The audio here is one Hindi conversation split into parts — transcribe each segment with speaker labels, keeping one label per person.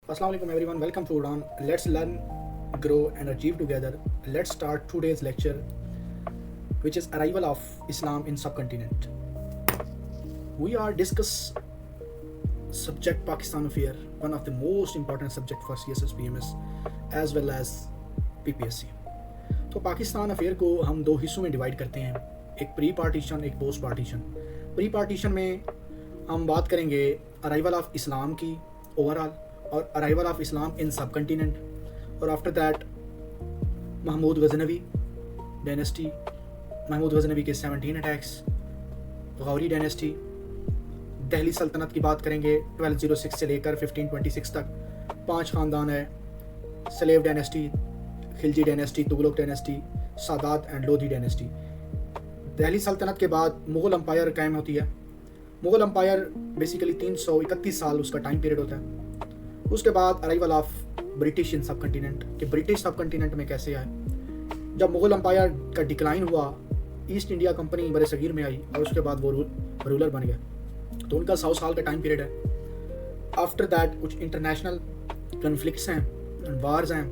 Speaker 1: Assalamu alaikum everyone, welcome to Udan. Let's learn, grow and achieve together. Let's start today's lecture, which is arrival of Islam in subcontinent. We are discuss subject Pakistan affair, one of the most important subject for CSS PMS as well as PPSC. तो पाकिस्तान अफेयर को हम दो हिस्सों में डिवाइड करते हैं, एक प्री पार्टीशन एक पोस्ट पार्टीशन। प्री पार्टीशन में हम बात करेंगे अराइवल ऑफ इस्लाम की ओवरऑल और arrival of Islam in subcontinent, और after that Mahmud Ghaznavi dynasty, Mahmud Ghaznavi के 17 अटैक्स, गौरी डायनेस्टी, दिल्ली सल्तनत की बात करेंगे 1206 से लेकर 1526 तक, 5 ख़ानदान है, slave dynasty, Khilji dynasty, Tughlaq dynasty, Sadat and Lodhi dynasty. Delhi सल्तनत के बाद मुग़ल अम्पायर कायम होती है। मुग़ल अम्पायर बेसिकली 331 साल उसका टाइम पीरियड होता है। उसके बाद अराइवल ऑफ ब्रिटिश इन सब कंटिनेंट, कि ब्रिटिश सब कंटिनेंट में कैसे आए। जब मुग़ल अम्पायर का डिक्लाइन हुआ, ईस्ट इंडिया कंपनी बड़े सगीर में आई और उसके बाद वो रूलर बन गया, तो उनका 100 साल का टाइम पीरियड है। आफ्टर दैट कुछ इंटरनेशनल कन्फ्लिक्ट्स हैं, वार्स हैं।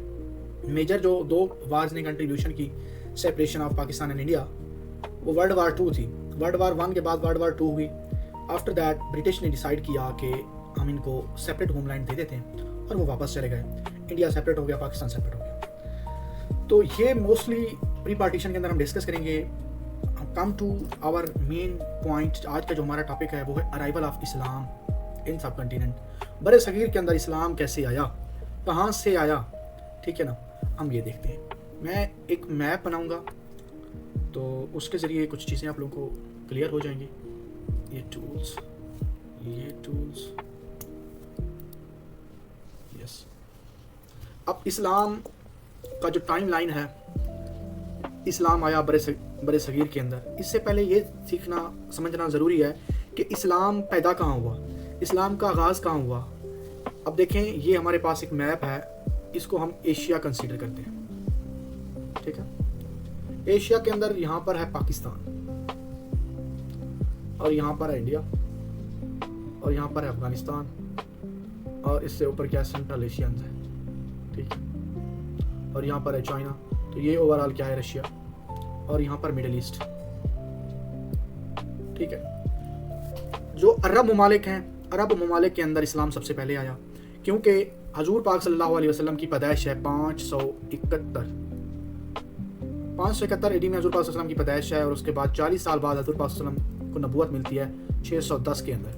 Speaker 1: मेजर जो दो वार्स ने कंट्रीब्यूशन की separation of Pakistan and India, वो वर्ल्ड वार 2 थी। वर्ल्ड वार 1 के बाद वर्ल्ड वार 2 हुई। आफ्टर दैट ब्रिटिश ने डिसाइड किया कि हम इनको सेपरेट होमलैंड दे देते हैं और वो वापस चले गए। इंडिया सेपरेट हो गया, पाकिस्तान सेपरेट हो गया। तो ये मोस्टली प्री पार्टीशन के अंदर हम डिस्कस करेंगे। Come to our main point, आज का जो हमारा टॉपिक है वो है अराइवल ऑफ इस्लाम इन सब कंटिनेंट। बड़े सगीर के अंदर इस्लाम कैसे आया, कहाँ से आया, ठीक है ना, हम ये देखते हैं। मैं एक मैप बनाऊंगा तो उसके ज़रिए कुछ चीज़ें आप लोगों को क्लियर हो जाएंगी। ये टूल्स यस। अब इस्लाम का जो टाइम लाइन है, इस्लाम आया बड़े सगीर के अंदर। इससे पहले ये सीखना समझना ज़रूरी है कि इस्लाम पैदा कहाँ हुआ, इस्लाम का आगाज़ कहाँ हुआ। अब देखें, ये हमारे पास एक मैप है, इसको हम एशिया कंसीडर करते हैं, ठीक है। एशिया के अंदर यहाँ पर है पाकिस्तान, और यहाँ पर है इंडिया, और यहाँ पर है अफगानिस्तान, और इससे ऊपर क्या है, सेंट्रल एशियंस है, ठीक है। और यहाँ पर है चाइना, तो ये ओवरऑल क्या है, रशिया, और यहाँ पर मिडिल ईस्ट, ठीक है। जो अरब ममालिक हैं, अरब ममालिक के अंदर इस्लाम सबसे पहले आया, क्योंकि हजूर पाक सल्लल्लाहु अलैहि वसल्लम की पैदाइश है 571 एडी में हजूर पाक सल्लल्लाहु अलैहि वसल्लम की पैदाइश है, और उसके बाद 40 साल बाद हजूर पाक सल्लल्लाहु अलैहि वसल्लम को नबूवत मिलती है 610 के अंदर।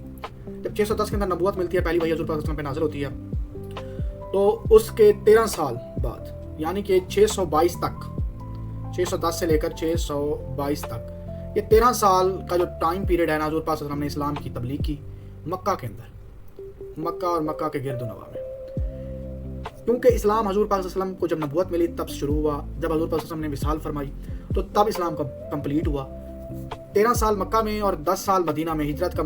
Speaker 1: जब 610 के अंदर नबूवत मिलती है, पहली वही हजूर पाक सल्लल्लाहु अलैहि वसल्लम पे नाज़िल होती है, तो उसके 13 साल बाद यानी कि 622 तक, 610 से लेकर 622 तक, ये 13 साल का जो टाइम पीरियड है ना, हजूर पाक सल्लल्लाहु अलैहि वसल्लम ने इस्लाम की तबलीग की मक्का के अंदर, मक्का और मक्का के गिरदुनवा में। क्योंकि इस्लाम हजूर पाक सल्लल्लाहु अलैहि वसल्लम को जब नबूवत मिली तब शुरू हुआ, जब हजूर पाक सल्लल्लाहु अलैहि वसल्लम ने विसाल फरमाई तो तब इस्लाम का कंप्लीट हुआ। 13 साल मक्का में और 10 साल मदीना में हिजरत का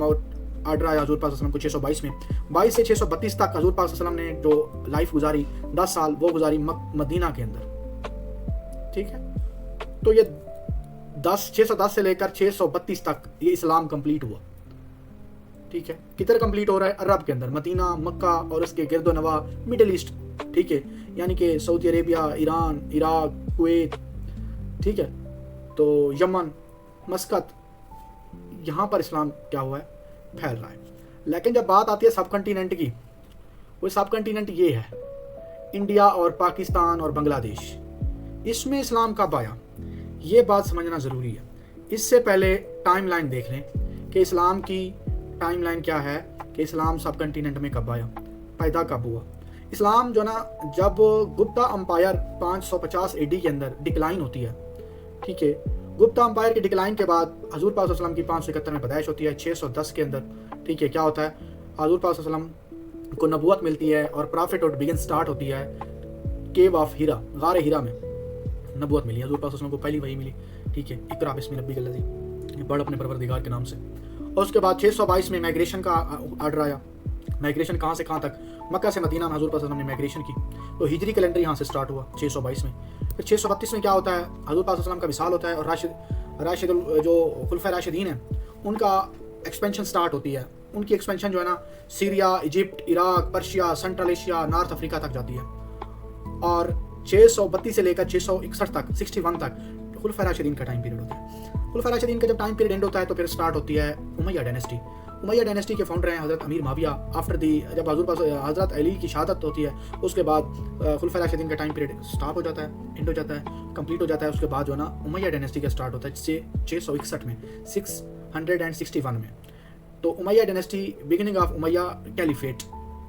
Speaker 1: आर्डर आया हजूर पाक सल्लल्लाहु अलैहि वसल्लम को 622 में। 22 से 632 तक हजूर पाक सल्लल्लाहु अलैहि वसल्लम ने जो लाइफ गुजारी 10 साल, वो गुजारी मदीना के अंदर, ठीक है। तो ये 610 से लेकर 632 तक ये इस्लाम कंप्लीट हुआ, ठीक है। किधर कंप्लीट हो रहा है, अरब के अंदर, मदीना, मक्का और उसके गिरदो नवा, मिडिल ईस्ट, ठीक है, यानी कि Saudi Arabia, Iran, Iraq, Kuwait, ठीक है, तो यमन, मस्कत, यहाँ पर इस्लाम क्या हुआ है, फैल रहा है। लेकिन जब बात आती है सब कंटिनेंट की, वो सब कंटिनेंट ये है, इंडिया और पाकिस्तान और बांग्लादेश, इसमें इस्लाम कब आया, ये बात समझना ज़रूरी है। इससे पहले टाइम लाइन देख लें कि इस्लाम की टाइम लाइन क्या है, कि इस्लाम सब कंटिनेंट में कब आया, पैदा कब हुआ। इस्लाम जो ना, जब गुप्ता अम्पायर 550 एडी के अंदर डिक्लाइन होती है, ठीक है, गुप्ता अम्पायर के डिक्लाइन के बाद हजूर पाक सल्लल्लाहु अलैहि वसल्लम की 571 में पैदाइश होती है 610 के अंदर, ठीक है। क्या होता है, हजूर पाक सल्लल्लाहु अलैहि वसल्लम को नबूवत मिलती है और प्रॉफिटहुड बिगिन स्टार्ट होती है केव ऑफ हीरा, गार हीरा में नबूवत मिली हजूर पाक सल्लल्लाहु अलैहि वसल्लम को, पहली वही मिली, ठीक है। इक़रा बिस्मि रब्बिकल लज़ी, पढ़ अपने परवरदिगार के नाम से। और उसके बाद 622 में माइग्रेशन का आर्डर आया। माइग्रेशन कहाँ से कहाँ तक, मक्का से मदीना में हजूर पाक सल्लल्लाहु अलैहि वसल्लम ने माइग्रेशन की, तो हिजरी कैलेंडर यहाँ से स्टार्ट हुआ 622 में। फिर 632 में क्या होता है, हजूर पाक सल्लल्लाहु अलैहि वसल्लम का विसाल होता है और राशिद जो खुलफा राशिदीन हैं उनका एक्सपेंशन स्टार्ट होती है उनकी एक्सपेंशन जो है ना Syria, Egypt, Iraq, Persia, central Asia, north Africa तक जाती है। और 632 से लेकर 661 तक 61 तक खुलफा राशिदीन का टाइम पीरियड होता है। खुलफा राशिदीन का जब टाइम पीरियड एंड होता है तो फिर स्टार्ट होती है उमैया डायनेस्टी। उमैया डायनेस्टी के फाउंडर हैं हज़रत अमीर माविया। आफ्टर दी जब हज़रत अली की शहादत होती है उसके बाद खुलफा राशिदीन का टाइम पीरियड स्टॉप हो जाता है, एंड हो जाता है, कंप्लीट हो जाता है। उसके बाद जो है ना उमैया डायनेस्टी का स्टार्ट होता है 661 में, 661 में। तो Umayya dynasty, beginning of Umayya caliphate,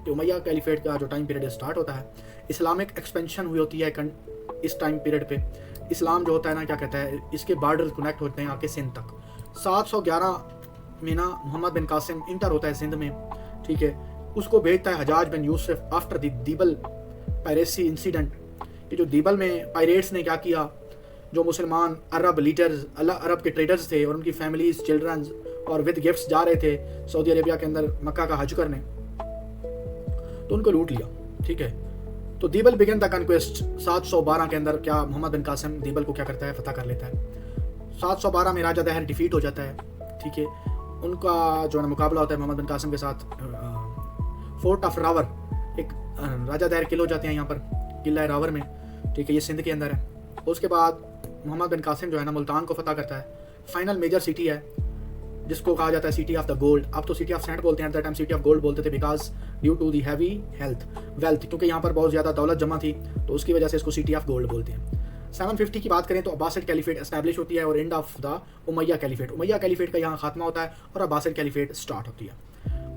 Speaker 1: Umayya caliphate का जो टाइम पीरियड स्टार्ट होता है। इस्लामिक एक्सपेंशन हुई होती है इस टाइम पीरियड पे। इस्लाम जो होता है ना क्या कहता है, इसके बार्डर कनेक्ट होते हैं आके सिंध तक। 711 में ना मोहम्मद बिन कासिम इंटर होता है सिंध में, ठीक है। उसको भेजता है Hajjaj bin Yusuf after the Debal piracy incident, कि जो दीबल में पायरेट्स ने क्या किया, जो मुसलमान अरब लीडर्स, अरब के ट्रेडर्स थे और उनकी फैमिलीज, चिल्ड्रंस और विद गिफ्ट्स जा रहे थे सऊदी अरेबिया के अंदर मक्का का हज करने, तो उनको लूट लिया, ठीक है। तो दीबल बिगन द कन्क्वेस्ट 712 के अंदर क्या मोहम्मद बिन कासिम दीबल को क्या करता है, फतह कर लेता है। 712 में राजा दहर डिफीट हो जाता है, ठीक है। उनका जो है मुकाबला होता है मोहम्मद बिन कासिम के साथ फोर्ट ऑफ रावर, एक राजा दहर किले हो जाते हैं यहाँ पर, किला रावर में, ठीक है, ये सिंध के अंदर है। उसके बाद मोहम्मद बिन कासिम जो है ना मुल्तान को फतह करता है। फाइनल मेजर सिटी है जिसको कहा जाता है सिटी ऑफ द गोल्ड। अब तो सिटी ऑफ सैंड बोलते हैं, at the time city of gold बोलते थे, because due to the heavy wealth, क्योंकि यहाँ पर बहुत ज़्यादा दौलत जमा थी, तो उसकी वजह से इसको सिटी ऑफ गोल्ड बोलते हैं। 750 की बात करें तो अब्बासिड कैलिफेट एस्टैब्लिश होती है और end of the Umayyad caliphate, Umayya caliphate का यहाँ खात्मा होता है और अब्बासिड कैलिफेट स्टार्ट होती है।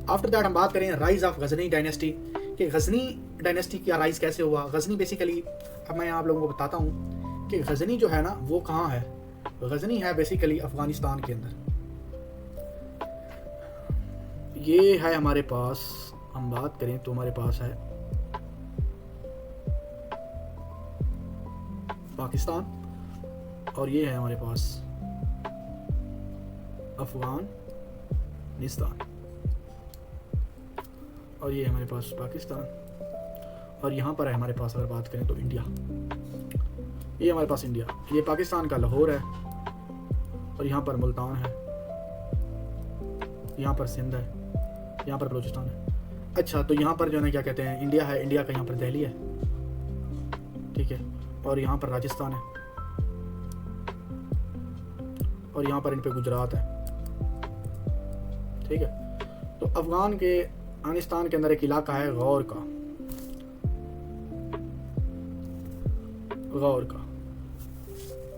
Speaker 1: आफ्टर दैट हम बात करें राइज ऑफ गजनी डायनेस्टी, कि गजनी डायनेस्टी का राइज कैसे हुआ। गजनी बेसिकली, अब मैं आप लोगों को बताता हूँ कि गजनी जो है ना वो कहाँ है। गजनी है बेसिकली अफगानिस्तान के अंदर। ये है हमारे पास, हम बात करें तो हमारे पास है पाकिस्तान और ये है हमारे पास अफगानिस्तान, और ये है हमारे पास पाकिस्तान, और यहाँ पर है हमारे पास अगर बात करें तो इंडिया। ये हमारे पास इंडिया, ये पाकिस्तान का लाहौर है और यहाँ पर मुल्तान है, यहाँ पर सिंध है, यहाँ पर बलूचिस्तान है। अच्छा, तो यहाँ पर जो है क्या कहते हैं इंडिया है, इंडिया का यहाँ पर दिल्ली है, ठीक है, और यहाँ पर राजस्थान है, और यहाँ पर इन पे गुजरात है, ठीक है। तो अफगानिस्तान के अंदर एक इलाका है गौर का,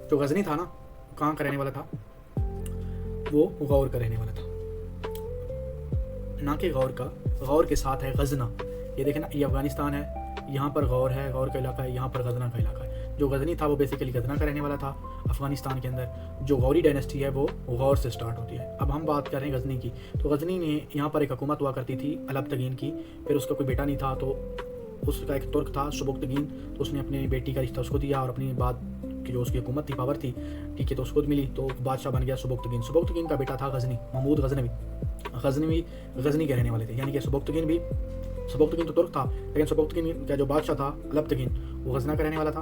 Speaker 1: जो गजनी था ना, कहाँ का रहने वाला था, वो गौर का रहने वाला था, ना कि गौर का। गौर के साथ है गजना, ये देखें ना, ये अफगानिस्तान है, यहाँ पर गौर है, गौर का इलाका है, यहाँ पर गजना का इलाका है। जो गजनी था वो बेसिकली गजना का रहने वाला था अफगानिस्तान के अंदर। जो गौरी डायनेस्टी है वो गौर से स्टार्ट होती है। अब हम बात कर रहे हैं गजनी की। तो गजनी ने यहाँ पर एक हुकूमत हुआ करती थी अलबतगीन की, फिर उसका कोई बेटा नहीं था, तो उसका एक तुर्क था सुबुक्तगीन, तो उसने अपनी बेटी का रिश्ता उसको दिया और अपनी बात की जो उसकी हुकूमत थी, पावर थी, ठीक है, तो उसको मिली, तो बादशाह बन गया सुबुक्तगीन। सुबुक्तगीन का बेटा था गजनी, महमूद गजनवी। गजनी के रहने वाले थे, यानी कि सुबुक्तगीन तो तुर्क था, लेकिन सुबुक्तगीन का जो बादशाह था अलबतगीन वो गजना का रहने वाला था,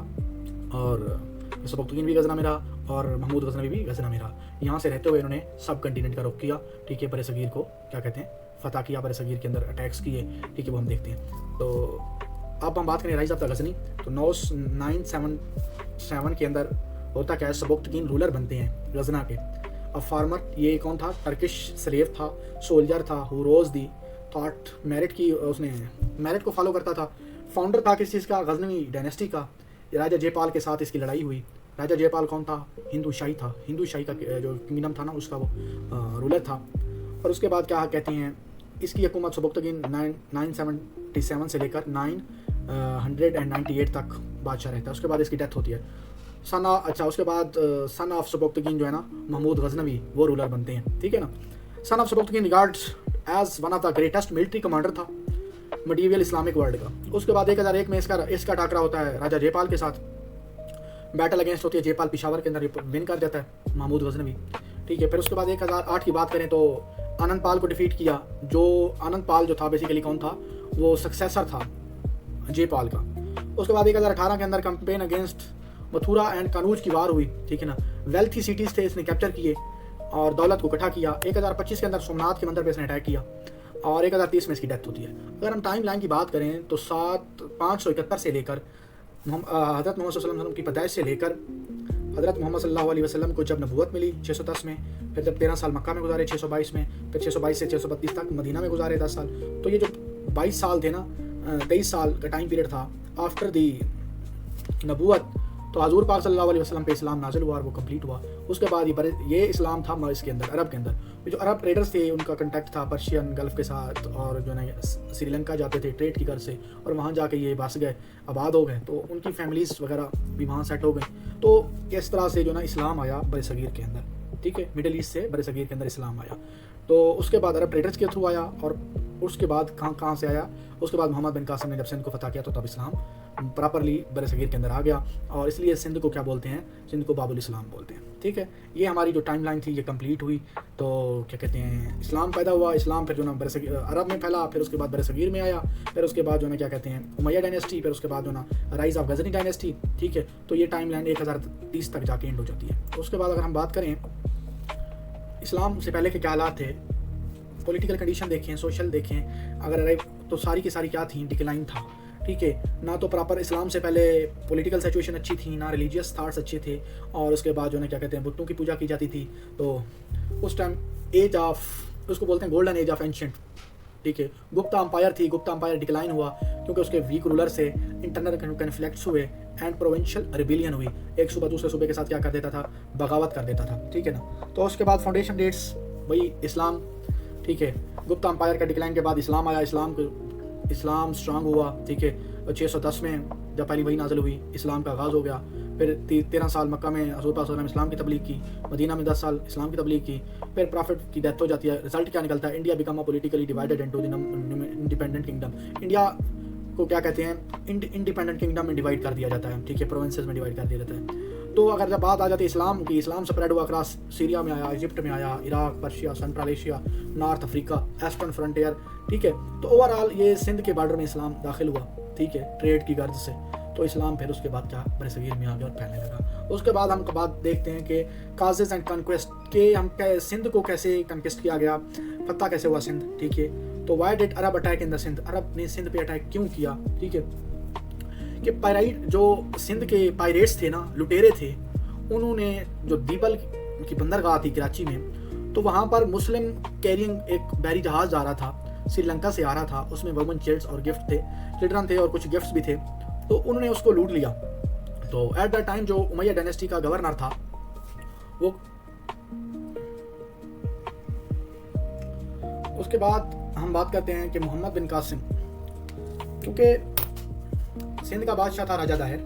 Speaker 1: और सुबुक्तगीन भी गजना में रहा और महमूद गजनवी भी गजना में रहा। यहाँ से रहते हुए इन्होंने सब कंटिनेंट का रुख किया, ठीक है, बरसगीर को क्या कहते हैं फतह किया, बरसगीर के अंदर अटैक्स किए, ठीक है, वो हम देखते हैं। तो अब हम बात करें राइज ऑफ द गजनी, तो 977 के अंदर होता क्या है, सुबुक्तगीन रूलर बनते हैं गजना के। अब फार्मर, ये कौन था, टर्किश स्लेव था, सोल्जर था, who rose the thought merit की, उसने मेरिट को फॉलो करता था। फाउंडर था किस चीज़ का, गजनवी डायनेस्टी का। राजा जयपाल के साथ इसकी लड़ाई हुई। राजा जयपाल कौन था, हिंदू शाही था, हिंदू शाही का जो किंगडम था ना उसका वो रूलर था। और उसके बाद क्या कहते हैं, इसकी हुकूमत सुबुक्तगीन 977 से लेकर 998 तक बादशाह रहता है। उसके बाद इसकी डेथ होती है। उसके बाद सन ऑफ सुबुक्तगीन जो है ना महमूद गजनवी वो रूलर बनते हैं, ठीक है ना। Son of Sabuktigin regards as one of the greatest military commander था मडीवियल इस्लामिक वर्ल्ड का। उसके बाद 1001 में इसका टाकरा होता है राजा जयपाल के साथ, बैटल अगेंस्ट होती है, जयपाल पिशावर के अंदर विन कर जाता है महमूद गजनवी, ठीक है। फिर उसके बाद 1008 की बात करें तो आनंद पाल को डिफीट किया। जो आनंद पाल जो था बेसिकली कौन था, वो सक्सेसर था जयपाल का। उसके बाद 1018 के अंदर campaign against Mathura and Kannauj की वार हुई, ठीक है ना। वेल्थी सिटीज़ थे, इसने कैप्चर किए और दौलत को इकट्ठा किया। 1025 के अंदर सोमनाथ के मंदिर पे इसने अटैक किया। और 1030 में इसकी डेथ होती है। अगर हम टाइम लाइन की बात करें तो 571 से लेकर हज़रत मोहम्मद सल्लल्लाहु अलैहि वसल्लम की पैदाइश से लेकर हज़रत मोहम्मद सल्लल्लाहु अलैहि वसल्लम को जब नबूवत मिली 610 में, फिर जब 13 साल मक्का में गुजारे 622 में, फिर 622 से 632 तक मदीना में गुजारे 10 साल। तो ये जो 22 साल थे ना, 23 साल का टाइम पीरियड था आफ्टर दी नबूवत, तो हजूर पाक सल्लल्लाहु अलैहि वसल्लम पे इस्लाम नाजिल हुआ और वो कंप्लीट हुआ। उसके बाद ये इस्लाम था इसके अंदर अरब के अंदर। जो अरब ट्रेडर्स थे उनका कंटेक्ट था पर्शियन गल्फ़ के साथ, और जो है श्रीलंका जाते थे ट्रेड की घर से, और वहाँ जाके ये बस गए, आबाद हो गए, तो उनकी फैमिलीज़ वगैरह भी वहाँ सेट हो गई। तो इस तरह से जो ना इस्लाम आया बरसगीर के अंदर, ठीक है, मिडल ईस्ट से बरसगीर के अंदर इस्लाम आया। तो उसके बाद अरब ट्रेडर्स के थ्रू आया, और उसके बाद कहाँ से आया, उसके बाद मोहम्मद बिन कासिम ने जब सिंध को फतह किया तो तब इस्लाम प्रॉपरली बरसगीर के अंदर आ गया, और इसलिए सिंध को क्या बोलते हैं, सिंध को बाबुल इस्लाम बोलते हैं। ठीक है, ये हमारी जो टाइम लाइन थी ये कंप्लीट हुई। तो क्या कहते हैं, इस्लाम पैदा हुआ, इस्लाम फिर जो ना अरब में फैला, फिर उसके बाद बरसगीर में आया, फिर उसके बाद जो ना क्या कहते हैं उमैया डायनेस्टी, फिर उसके बाद जो ना राइज ऑफ गजनी डायनेस्टी। ठीक है, तो ये टाइम लाइन 1030 तक जाके एंड हो जाती है। तो उसके बाद अगर हम बात करें इस्लाम से पहले के क्या हालात थे, पॉलिटिकल कंडीशन देखें, सोशल देखें, अगर तो सारी की सारी क्या थी, डिक्लाइन था। ठीक है, ना तो प्रॉपर इस्लाम से पहले पॉलिटिकल सिचुएशन अच्छी थी, ना रिलीजियस थाट्स अच्छे थे, और उसके बाद जो है क्या कहते हैं बुतों की पूजा की जाती थी। तो उस टाइम एज ऑफ, उसको बोलते हैं गोल्डन एज ऑफ एंशिएंट। ठीक है, गुप्ता अम्पायर थी, गुप्ता अम्पायर डिक्लाइन हुआ क्योंकि उसके वीक रूलर से इंटरनल कन्फ्लिक्ट्स हुए एंड प्रोविंशियल रिबिलियन हुई। एक सूबा दूसरे सूबे के साथ क्या कर देता था, बगावत कर देता था। ठीक है ना, तो उसके बाद फाउंडेशन डेट्स वही इस्लाम। ठीक है, गुप्ता अम्पायर का डिक्लाइन के बाद इस्लाम आया, इस्लाम स्ट्रांग हुआ। ठीक है, और 610 में जब पहली वही नाजिल हुई, इस्लाम का आगाज़ हो गया। फिर 13 साल मक्का में हज़रत पाक सल्लल्लाहु अलैहि वसल्लम इस्लाम की तबलीग की, मदीना में 10 साल इस्लाम की तबलीग की, फिर प्रॉफिट की डेथ हो जाती है। रिजल्ट क्या निकलता है, India become a politically divided into the independent kingdom. India को क्या कहते हैं, इंडिपेंडेंट किंगडम में डिवाइड कर दिया जाता है। ठीक है, प्रोविंसेस में डिवाइड कर दिया जाता है। तो अगर जब बात आ जाती है इस्लाम की, इस्लाम स्प्रेड हुआ अक्रॉस सीरिया में आया, इजिप्ट में आया, Iraq, Persia, central Asia, north Africa, eastern frontier. ठीक है, तो ओवरऑल ये सिंध के बॉर्डर में इस्लाम दाखिल हुआ। ठीक है, ट्रेड की गर्ज से। तो इस्लाम फिर उसके बाद क्या बरसगीर में आ गया और फैलने लगा। उसके बाद हम बात देखते हैं कि काजेज एंड कन्क्वेस्ट के, हम सिंध को कैसे कन्क्वेस्ट किया गया, फतह कैसे हुआ सिंध। ठीक है, तो why did Arab attack in the Sindh, अरब ने सिंध पे अटैक क्यों किया। ठीक है, कि पायराइट जो सिंध के पायरेट्स थे ना, लुटेरे थे, उन्होंने जो दीबल की बंदरगाह थी कराची में, तो वहाँ पर मुस्लिम कैरिंग एक बहरी जहाज़ जा रहा था, श्रीलंका से आ रहा था, उसमें वुमेन चिल्ड्स और गिफ्ट थे, चिल्ड्रन थे और कुछ गिफ्ट्स भी थे। तो उन्होंने उसको लूट लिया। तो एट द टाइम जो उमैया डायनेस्टी का गवर्नर था, वो उसके बाद हम बात करते हैं कि मोहम्मद बिन कासिम, क्योंकि सिंध का बादशाह था राजा दाहिर।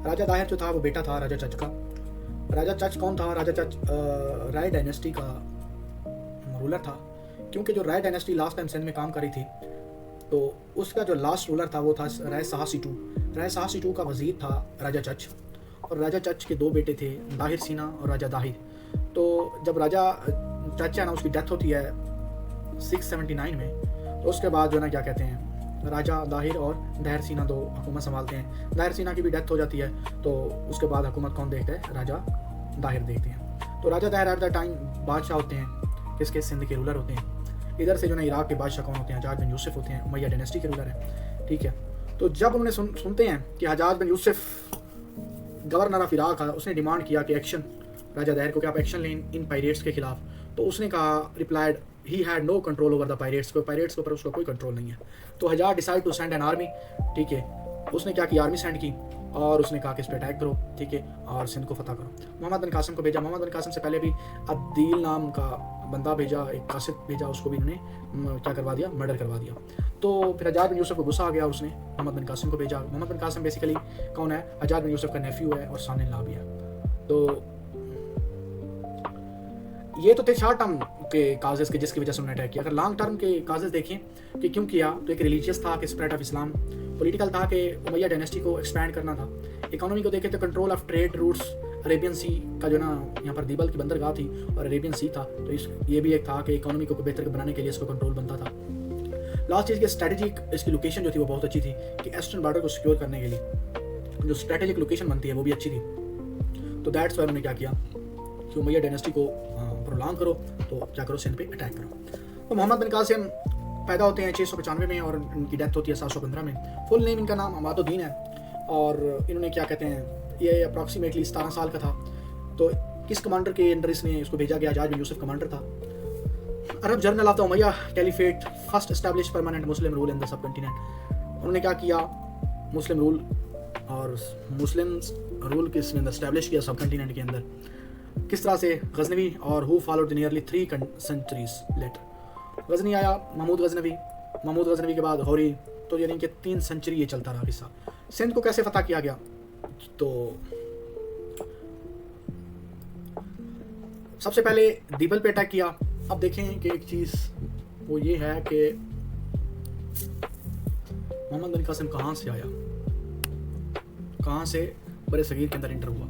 Speaker 1: राजा दाहिर जो था वो बेटा था राजा चच का। राजा चच कौन था, राजा चच राय डायनेस्टी का रूलर था। क्योंकि जो राय डायनेस्टी लास्ट टाइम सिंध में काम करी थी, तो उसका जो लास्ट रूलर था वो था राय साहसी टू। राय साहसी टू का वजीर था राजा चच, और राजा चच के दो बेटे थे, दाहिर सीना और राजा दाहिर। तो जब राजा चच है ना, उसकी डेथ होती है 679 में, तो उसके बाद जो है ना क्या कहते हैं राजा दाहिर और दाहिर सीना दो हुकूमत संभालते हैं। दाहिर सीना की भी डेथ हो जाती है, तो उसके बाद हुकूमत कौन देखता है, राजा दाहिर देखते हैं। तो राजा दाहिर एट द टाइम बादशाह होते हैं, किसके, सिंध के रूलर होते हैं। इधर से जो ना इराक के बादशाह कौन होते हैं, हजाज बिन यूसुफ होते हैं, उमैया डायनेस्टी के रूलर हैं। ठीक है, तो जब उन्होंने सुनते हैं कि हजाज bin Yusuf governor of Iraq है, उसने डिमांड किया कि एक्शन, राजा दाहिर को कि आप एक्शन लें इन पायरेट्स के खिलाफ। तो उसने कहा, replied, he had no control over the pirates के ऊपर उसका कोई कंट्रोल नहीं है। तो Hajjaj decide to send an army. ठीक है, उसने क्या किया, आर्मी सेंड की, और उसने कहा कि इस पर अटैक करो। ठीक है, और सिंध को फतह करो। मोहम्मद बिन कासिम को भेजा। मोहम्मद बिन कासिम से पहले भी अब्दील नाम का बंदा भेजा, एक कासिद भेजा, उसको भी इन्होंने क्या करवा दिया, मर्डर करवा दिया। तो फिर हजाज बिन यूसुफ को गुस्सा आ गया, उसने मोहम्मद बिन कासिम को भेजा। मोहम्मद बिन कासिम बेसिकली कौन है, हजाज बिन यूसुफ का नेफ्यू है और सन इन लॉ भी है। तो ये तो थे शॉर्ट टर्म के काजेस के जिसकी वजह से उन्होंने अटैक किया। अगर लॉन्ग टर्म के काजेस देखें कि क्यों किया, तो एक रिलीजियस था कि स्प्रेड ऑफ इस्लाम, पॉलिटिकल था कि उमैया डायनेस्टी को एक्सपैंड करना था, इकोनॉमी को देखें तो control of trade routes, Arabian sea का जो ना यहाँ पर दीबल की बंदरगाह थी और अरेबियन सी था, तो ये भी एक था कि इकोनॉमी को बेहतर बनाने के लिए इसको कंट्रोल बनता था। लास्ट चीज़ की स्ट्रेटेजिक, इसकी लोकेशन जो थी वो बहुत अच्छी थी कि ईस्टर्न बॉर्डर को सिक्योर करने के लिए जो स्ट्रेटेजिक लोकेशन बनती है वो भी अच्छी थी। तो दैट्स वाई उन्होंने क्या किया कि उमैया डायनेस्टी को प्रोलॉन्ग करो, तो क्या करो, सिंध पे अटैक करो। तो मोहम्मद बिन कासिम पैदा होते हैं 695 में और इनकी डेथ होती है 715 में। फुल नेम इनका नाम अमादुद्दीन है और इन्होंने क्या कहते हैं, ये अप्रॉक्सीमेटली 17 साल का था। तो किस कमांडर के अंडर इसको भेजा गया? हज्जाज बिन यूसुफ कमांडर था। Arab general of the Umayyad caliphate first establish permanent Muslim rule in the subcontinent. उन्होंने क्या किया? मुस्लिम रूल और मुस्लिम रूल किसने एस्टैब्लिश किया सबकॉन्टिनेंट के अंदर, किस तरह से? गजनवी और who followed the nearly 3 centuries later. Ghazni आया, महमूद गजनवी के बाद गौरी, तो यानी कि 3 सेंचुरी ये चलता रहा किस्सा। सिंध को कैसे फतह किया गया? तो सबसे पहले दीबल पे अटैक किया। अब देखें कि एक चीज़ वो ये है कि मोहम्मद बिन कासिम कहाँ से आया, कहाँ से बड़े सगीर के अंदर इंटर हुआ।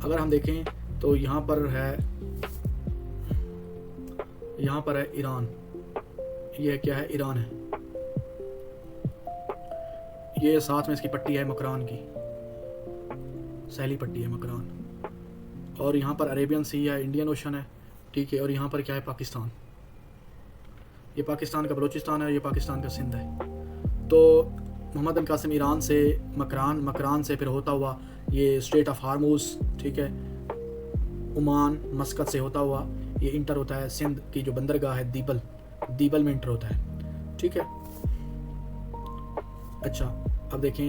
Speaker 1: अगर हम देखें तो यहाँ पर है ईरान। ये क्या है? ईरान है। ये साथ में इसकी पट्टी है मकरान की, सैली पट्टी है मकरान। और यहाँ पर अरेबियन सी है, इंडियन ओशन है, ठीक है। और यहाँ पर क्या है? पाकिस्तान। ये पाकिस्तान का बलूचिस्तान है, ये पाकिस्तान का सिंध है। तो मोहम्मद बिन कासिम ईरान से मकरान से फिर होता हुआ ये स्ट्रेट ऑफ हार्मूज, ठीक है, ओमान, मस्कत से होता हुआ ये इंटर होता है सिंध की जो बंदरगाह है दीबल में इंटर होता है, ठीक है। अच्छा, अब देखें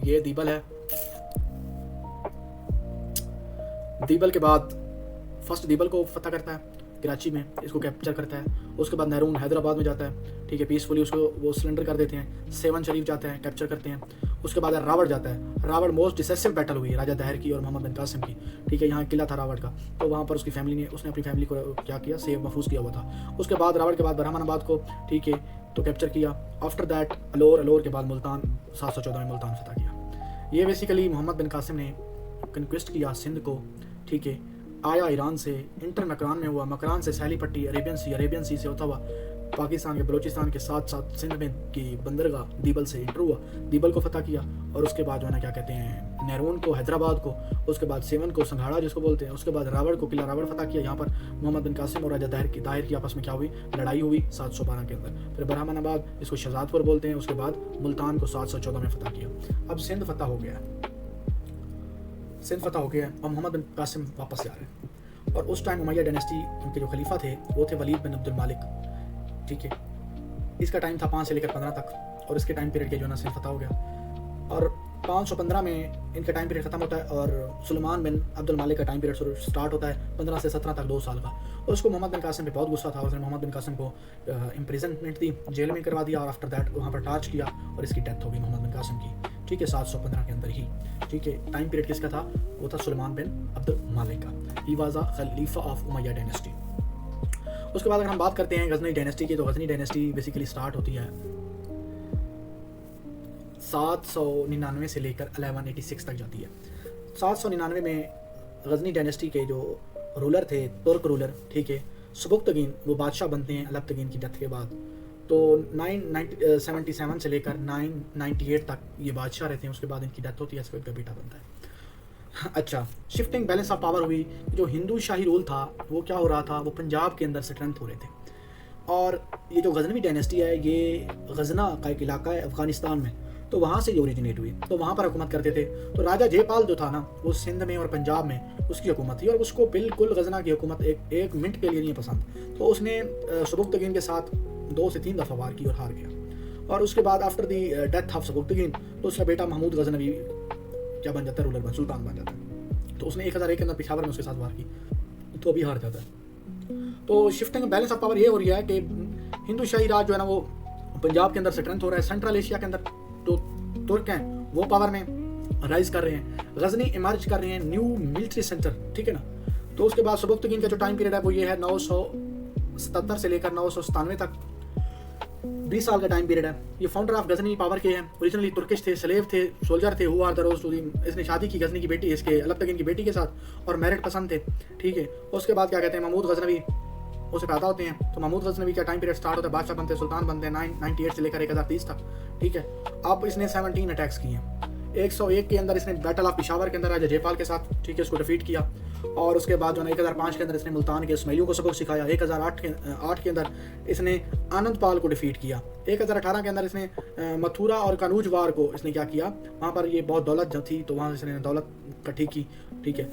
Speaker 1: ये दीबल है। दीबल के बाद फर्स्ट दीबल को फतह करता है कराची में, इसको कैप्चर करता है। उसके बाद नहरून हैदराबाद में जाता है, ठीक है, पीसफुली उसको वो सरेंडर कर देते हैं। सेवन शरीफ जाते हैं, कैप्चर करते हैं। उसके बाद रावड़ जाता है। रावड़ मोस्ट डिसेसिव बैटल हुई है राजा दाहिर की और मोहम्मद बिन कासिम की, ठीक है। यहाँ किला था रावड़ का, तो वहाँ पर उसकी फैमिली ने उसने अपनी फैमिली को क्या किया? सेव महफूज किया हुआ था। उसके बाद रावड़ के बाद बरहमानाबाद को, ठीक है, तो कैप्चर किया। आफ्टर दैट अलोर के बाद मुल्तान 714 में मुल्तान फतह किया। ये बेसिकली मोहम्मद बिन कासिम ने कंक्विस्ट किया सिंध को, ठीक है। आया ईरान से, इंटर मकरान में हुआ, मकरान से सैली पट्टी, अरेबियन सी से होता हुआ पाकिस्तान के बलूचिस्तान के साथ साथ सिंध में की बंदरगाह दीबल से इंटर हुआ। दीबल को फतह किया और उसके बाद जो है ना क्या कहते हैं, नहरून को, हैदराबाद को, उसके बाद सेवन को, संघाड़ा जिसको बोलते हैं, उसके बाद रावड़ को, किला रावड़ फतह किया। यहाँ पर मोहम्मद बिन कासिम और राजा दाहिर की आपस में क्या हुई? लड़ाई हुई 712 के अंदर। फिर बरहमानाबाद, इसको शहजादपुर बोलते हैं, उसके बाद मुल्तान को 714 में फतह किया। अब सिंध फतह हो गया और मोहम्मद बिन कासिम वापस से आ रहे हैं। और उस टाइम उमैया डायनेस्टी, उनके जो खलीफा थे वो थे वलीद बिन अब्दुल मालिक, ठीक है। इसका टाइम था 5 से लेकर 15 तक और इसके टाइम पीरियड के जो ना सिंध फतह हो गया। और 515 में इनका टाइम पीरियड खत्म होता है और सुलेमान बिन अब्दुल मालिक का टाइम पीरियड स्टार्ट होता है 15 से 17 तक, 2 साल का। और उसको मोहम्मद बिन कासिम पे बहुत गुस्सा था। उसने मोहम्मद बिन कासिम को इम्प्रिजनमेंट दी, जेल में करवा दिया और आफ्टर दैट वहाँ पर टार्च किया और इसकी डेथ हो गई मोहम्मद बिन कासिम की, ठीक है, 715 के अंदर ही, ठीक है। टाइम पीरियड किसका था? वो था सुलेमान बिन अब्दुल मालिक का। ही was a Khalifa of Umayya dynasty. उसके बाद अगर हम बात करते हैं गजनी डायनेस्टी की, तो गजनी डायनेस्टी बेसिकली स्टार्ट होती है 799 से लेकर 1186 तक जाती है। 799 में गजनी डायनेस्टी के जो रूलर थे, तुर्क रूलर, ठीक है, सुबुक्तगीन, वो बादशाह बनते हैं अलब्तगीन की डेथ के बाद। तो 977 से लेकर 998 तक ये बादशाह रहते हैं। उसके बाद इनकी डेथ होती है, इसको इनका बेटा बनता है। अच्छा, शिफ्टिंग बैलेंस ऑफ पावर हुई। जो हिंदू शाही रूल था वो क्या हो रहा था? वो पंजाब के अंदर स्ट्रेंथ हो रहे थे। और ये जो गजनवी डायनेस्टी है ये गजना का एक इलाका है अफगानिस्तान में, तो वहाँ से ये ओरिजिनेट हुई, तो वहाँ पर हुकूमत करते थे। तो राजा जयपाल जो था ना, वो सिंध में और पंजाब में उसकी हुकूमत थी और उसको बिल्कुल गजना की हुकूमत एक मिनट के लिए नहीं पसंद। तो उसने सुबुक्तगीन के साथ 2 से 3 दफ़ा वार की और हार गया। और उसके बाद after the death of Sabuktigin, तो उसका बेटा महमूद गजनवी क्या बन जाता है? रूलर सुल्तान बन जाता है। तो उसने 1001 के अंदर पेशावर में उसके साथ वार की, तो अभी हार जाता है। तो शिफ्टिंग बैलेंस ऑफ पावर ये हो रही है कि हिंदू शाही राज जो है ना वो पंजाब के अंदर स्ट्रेंथ हो रहा है। सेंट्रल एशिया के अंदर जो तुर्क हैं वो पावर में राइज कर रहे हैं, गजनी इमर्ज कर रहे हैं, न्यू मिलिट्री सेंटर, ठीक है ना। तो उसके बाद सुबुक्तगीन का जो टाइम पीरियड है वो ये है 977 से लेकर 997 तक, 20 साल का टाइम पीरियड है। ये फाउंडर ऑफ गजनी पावर के हैं। ओरिजिनली तुर्किश थे, स्लेव थे, सोल्जर थे। Who are the rose to the, इसने शादी की गजनी की बेटी, इसके अलब्तगीन की बेटी के साथ, और मैरिड पसंद थे, ठीक है। उसके बाद क्या कहते हैं, महमूद गजनवी उसे पैदा होते हैं। तो महमूद गजनवी का टाइम पीरियड स्टार्ट होता है, बादशाह बनते हैं, सुल्तान बनते हैं 998 से लेकर 1030 तक, ठीक है। अब इसने 17 अटैक्स किए हैं। 101 के अंदर इसने बैटल ऑफ पिशावर के अंदर राजा जयपाल के साथ, ठीक है, उसको डिफीट किया। और उसके बाद जो है 1005 के अंदर इसने मुल्तान के इस्माइलियों को सबक सिखाया। 1008 के अंदर इसने आनंद पाल को डिफीट किया। 1018 के अंदर इसने मथुरा और कनूज वार को इसने क्या किया, वहाँ पर ये बहुत दौलत जब थी तो वहाँ से इसने दौलत इकट्ठी की, ठीक है,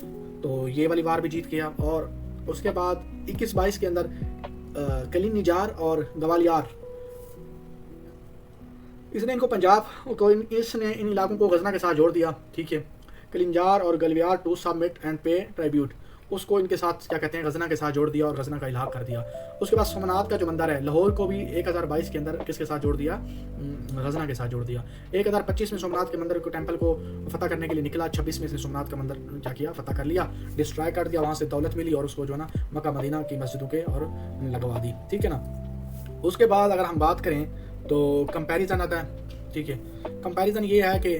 Speaker 1: तो ये वाली वार भी जीत गया। और उसके बाद 21-22 के अंदर कलीन निजार और गवालियार, इसने इनको पंजाब को इसने इन इलाकों को गजना के साथ जोड़ दिया, ठीक है। कलिंजार और गलवियार टू सबमिट एंड पे ट्राइब्यूट, उसको इनके साथ क्या कहते हैं गजना के साथ जोड़ दिया और गजना का इलाहा कर दिया। उसके बाद सोमनाथ का जो मंदिर है लाहौर को भी 1022 के अंदर किसके साथ जोड़ दिया, गजना के साथ जोड़ दिया। 1025 में सोमनाथ के मंदिर को टेंपल को फतह करने के लिए निकला। 26 में इसने सोमनाथ का मंदिर क्या किया, फतह कर लिया, डिस्ट्रॉय कर दिया, वहाँ से दौलत मिली और उसको जो है ना मक्का मदीना की मस्जिदों के और लगवा दी, ठीक है ना। उसके बाद अगर हम बात करें तो कंपैरिजन आता है, ठीक है। कंपैरिजन ये है कि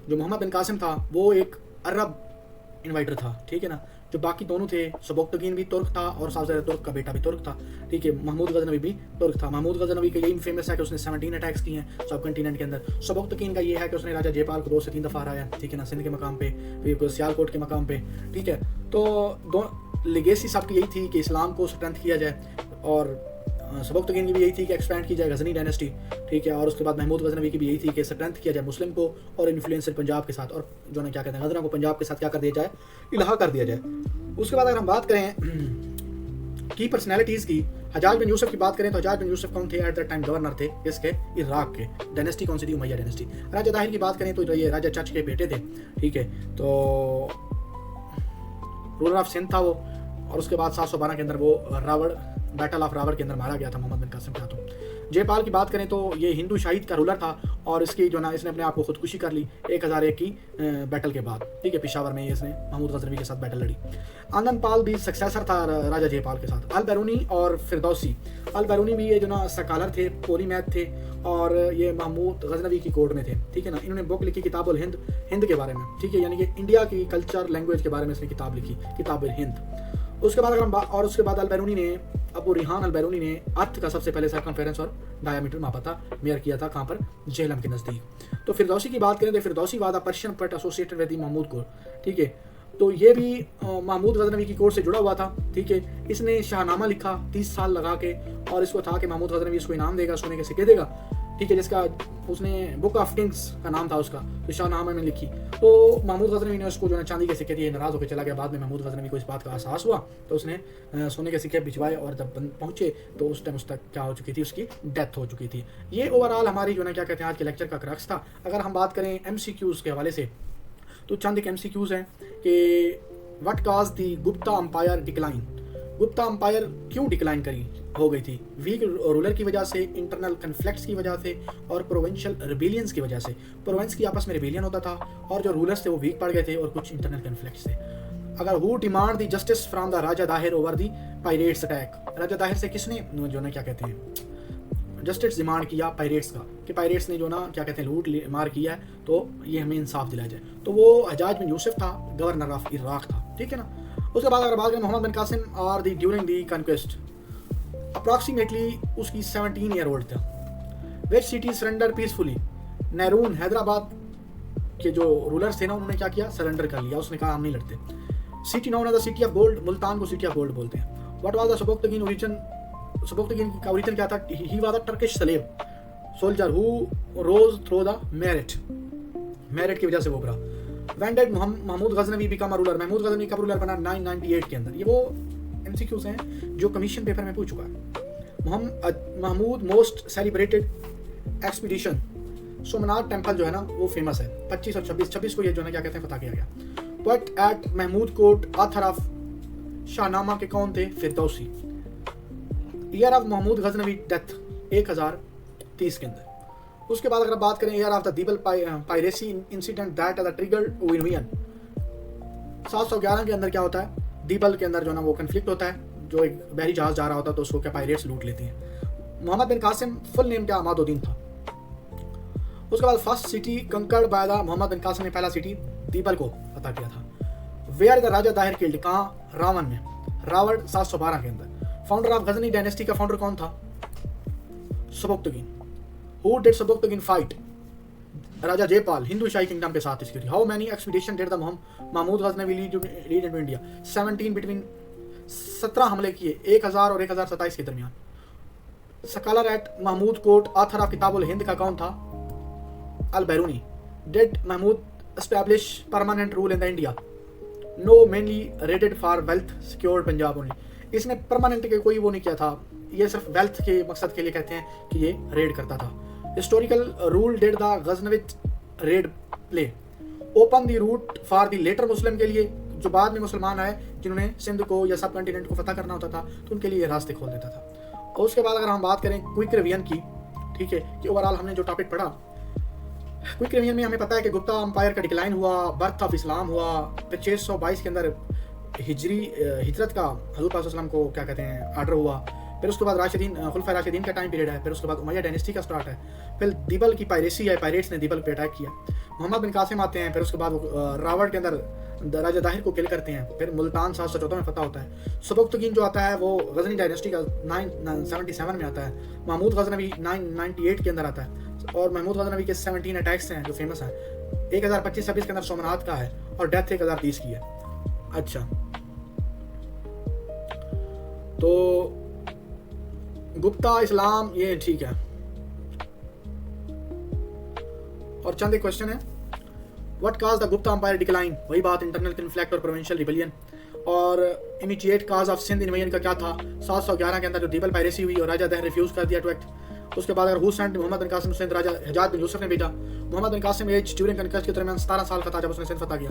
Speaker 1: जो मोहम्मद बिन कासिम था वो एक अरब इन्वाइटर था, ठीक है ना। जो बाकी दोनों थे, सबुक्तगीन भी तुर्क था और साज़र तुर्क का बेटा भी तुर्क था, ठीक है। महमूद गजनवी भी तुर्क था। महमूद गजनवी का यही फेमस है कि उसने 17 अटैक्स किए हैं सब कंटिनेंट के अंदर। सबुक्तगीन का ये है कि उसने राजा जयपाल को 2 से 3 दफ़ा हराया, ठीक है ना, सिंध के मकाम पे, फिर सियालकोट के मकाम पे, ठीक है। तो दो लेगेसी सबकी यही थी कि इस्लाम को स्ट्रेंथ किया जाए और सबुक्तगीन की भी यही थी कि एक्सपैंड की जाए गजनी डायनेस्टी, ठीक है। और उसके बाद महमूद गजनवी की भी यही थी कि स्ट्रेंथ किया जाए मुस्लिम को और इन्फ्लुएंसर पंजाब के साथ, और जो ना क्या कहते हैं गजना को पंजाब के साथ क्या कर दिया जाए, इलाहा कर दिया जाए। उसके बाद अगर हम बात करें की पर्सनैलिटीज़ की, हजाज बिन यूसुफ की बात करें तो हजाज बिन यूसुफ कौन थे, एट द टाइम गवर्नर थे इसके इराक के। डायनेस्टी कौन सी थी, उमैया डायनेस्टी। राजा दाहिर की बात करें तो ये राजा चच के बेटे थे, ठीक है। तो रूलर ऑफ सिंध था वो। और उसके बाद 712 के अंदर वो रावड़, बैटल ऑफ रावड़ के अंदर मारा गया था मोहम्मद बिन कासिम के हाथों। जयपाल की बात करें तो ये हिंदू शाहिद का रूलर था और इसकी जो ना इसने अपने आप को खुदकुशी कर ली 1001 की बैटल के बाद, ठीक है। पेशावर में इसने महमूद गजनवी के साथ बैटल लड़ी। आनंद पाल भी सक्सेसर था राजा जयपाल के साथ। अल बैरूनी और फिरदौसी, अल बैरूनी भी ये जो ना स्कॉलर थे, पोलीमैथ थे और ये महमूद गजनवी की कोर्ट में थे, ठीक है ना। इन्होंने बुक लिखी किताबुल हिंद, हिंद के बारे में, ठीक है, यानी कि इंडिया की कल्चर लैंग्वेज के बारे में इसने किताब लिखी, किताबुल हिंद। उसके बाद अगर हम और उसके बाद अल बैरूनी ने, अबू रिहान अल बैरूनी ने अर्थ का सबसे पहले सर्कमफेरेंस और डायमीटर मापा था, मेयर किया था कहाँ पर, जेहलम के नज़दीक। तो फिरदौसी की बात करें तो फिरदौसी वादा पर्शियन पट एसोसिएटेड विद महमूद को, ठीक है। तो ये भी महमूद गजनवी की कोर्ट से जुड़ा हुआ था, ठीक है। इसने शाहनामा लिखा 30 साल लगा के और इसको था कि महमूद गजनवी इसको इनाम देगा, सोने के सिक्के देगा, ठीक है, जिसका उसने बुक ऑफ किंग्स का नाम था उसका, तो शाहनामा में लिखी। तो महमूद गजनवी ने उसको जो है चांदी के सिक्के दिए, नाराज़ होकर चला गया। बाद में महमूद गजनवी को इस बात का एहसास हुआ तो उसने सोने के सिक्के भिजवाए और जब पहुंचे तो उस टाइम उस तक क्या हो चुकी थी, उसकी डेथ हो चुकी थी। ये ओवरऑल हमारी जो है क्या कहते हैं आज के लेक्चर का क्रक्स था। अगर हम बात करें MCQs के हवाले से तो चंद एक MCQs हैं कि what cause the Gupta empire decline, Gupta umpire क्यों डिक्लाइन करी हो गई थी, वीक रूलर की वजह से, इंटरनल कन्फ्लिक्ट्स की वजह से और प्रोविंशियल रिबेलियंस की वजह से। प्रोविंस की आपस में रिबेलियन होता था और जो रूलर्स थे वो वीक पड़ गए थे और कुछ इंटरनल कन्फ्लिक्ट्स थे। अगर who demand the justice from the Raja Dahir over the pirates attack, Raja Dahir से किसने जो ना क्या कहते हैं जस्टिस डिमांड किया पायरेट्स का, कि पायरेट्स ने जो ना क्या कहते हैं लूट मार किया है तो ये हमें इंसाफ दिलाया जाए। तो वो हजाज बिन यूसुफ था, गवर्नर ऑफ इराक था, ठीक है ना। उसके बाद अगर बात करें मोहम्मद बिन कासिम और the during the conquest, approximately उसकी 17 ईयर ओल्ड था। Which city surrendered peacefully, Nerun Hyderabad के जो रूलर्स थे ना उन्होंने क्या किया, सरेंडर कर लिया, उसने कहा हम नहीं लड़ते। City known as the city of gold, Multan को सिटी ऑफ गोल्ड बोलते हैं। What was the Sabuktigin origin, Sabuktigin का ओरिजिन क्या था, he was a Turkish slave soldier who rose through the merit, merit की वजह से वो उभरा। When did Mahmud Ghaznavi become a ruler, Mahmud Ghaznavi कब रूलर बना, 998 के अंदर। ये वो MCQs हैं जो कमीशन पेपर में पूछ चुका है। Mahmud most celebrated expedition, Somnath temple जो है ना वो फेमस है। 25 और 26 को ये जो है क्या कहते हैं फतह किया गया। But at Mahmud court author of Shahnameh के कौन थे, Firdausi. Year of Mahmud Ghaznavi death 1030 के अंदर। उसके बाद अगर बात करें year of the Debal piracy incident that the triggered ओवियन, 711 के अंदर क्या होता है, दीबल के अंदर जो ना वो कन्फ्लिक्ट होता है, जो एक बहरी जहाज जा रहा होता है तो उसको क्या पायरेट्स लूट लेते हैं। Mohammad bin Qasim full name क्या, अमादुद्दीन था। उसके बाद first city conquered by the Mohammad bin Qasim ने पहला सिटी दीबल को फतह किया था। Where the Raja Dahir killed, कहाँ, रावण में, रावण 712 के अंदर। फाउंडर ऑफ गजनी डायनेस्टी का फाउंडर कौन था, Sabuktigin. Who did Sabuktigin fight, Raja Jaipal Hindu Shahi kingdom के साथ इसकी थी। How many expedition did the Mahmood Ghaznavi lead into India? 17 between 17 हमले किए 1000 और 1027 के दरमियान। Scholar at Mahmud court, author of Kitabul Hind का कौन था? Al Biruni. Did Mahmud establish permanent rule in the India? No, mainly raided for wealth secured Punjab only. इसने परमानेंट के कोई वो नहीं किया था, ये सिर्फ वेल्थ के मकसद के लिए कहते हैं कि ये रेड करता था। Historical rule did the Ghaznavid raid play? Open the route for the later Muslim के लिए, जो बाद में मुसलमान आए जिन्होंने सिंध को या सब कॉन्टिनेंट को फतह करना होता था तो उनके लिए ये रास्ते खोल देता था। और उसके बाद अगर हम बात करें क्विक रिवीजन की, ठीक है, कि ओवरऑल हमने जो टॉपिक पढ़ा, क्विक रिवीजन में हमें पता है कि गुप्ता अंपायर का डिक्लाइन हुआ, बर्थ ऑफ इस्लाम हुआ, फिर 622 के अंदर हिजरत का हजूर पाक सल्लल्लाहु अलैहि वसल्लम को क्या कहते हैं ऑर्डर हुआ। फिर उसके बाद राशिदीन खुलफा राशिदीन का टाइम पीरियड है। फिर उसके बाद उमैया डायनेस्टी का स्टार्ट है। फिर दिबल की पायरेसी है, पायरेट्स ने दिबल पे अटैक किया। मोहम्मद बिन कासिम आते हैं। फिर उसके बाद रावट के अंदर राजा दाहिर को किल करते हैं। फिर मुल्तान 714 में फतह होता है। सबुक्तगीन जो आता है वो गजनी डायनेस्टी का 977 में आता है। महमूद गजनवी 998 के अंदर आता है। और महमूद गजनवी के 17 अटैक्स हैं जो फेमस हैं। 1025-26 के अंदर सोमनाथ का है और डेथ 1030 की है। अच्छा, तो गुप्ता इस्लाम ये ठीक है। और चंद एक क्वेश्चन है, what caused the Gupta empire decline? वही बात, इंटरनल कन्फ्लिक्ट और प्रोविंशियल रिबेलियन। और immediate cause of Sindh invasion का क्या था? 711 के अंदर जो दिबल पायरेसी हुई और राजा दहर रिफ्यूज कर दिया टू एक्ट। उसके बाद अगर who sent Mohammad bin Qasim Sindh? Raja Hajjaj bin Yusuf ने भेजा। Mohammad bin Qasim as during कनक्वेस्ट के दरमियान 17 साल का था जब उसने सिंध फतह किया।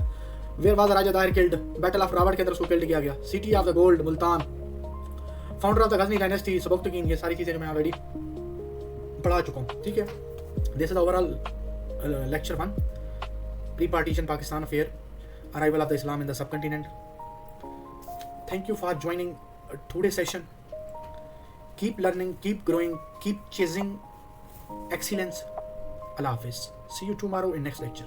Speaker 1: Where was Raja Dahir killed? Battle of Rawar के अंदर उसको किल्ड किया गया। City of the gold Multan. Founder of the Ghazni dynasty Sabuktigin. ये सारी चीजें जो मैं ऑलरेडी पढ़ा चुका हूँ, ठीक है। This is overall lecture 1, pre partition Pakistan affair, arrival of the Islam in the subcontinent. Thank you for joining today's session. Keep learning, keep growing, keep chasing excellence. Allah Hafiz. See you tomorrow in next lecture.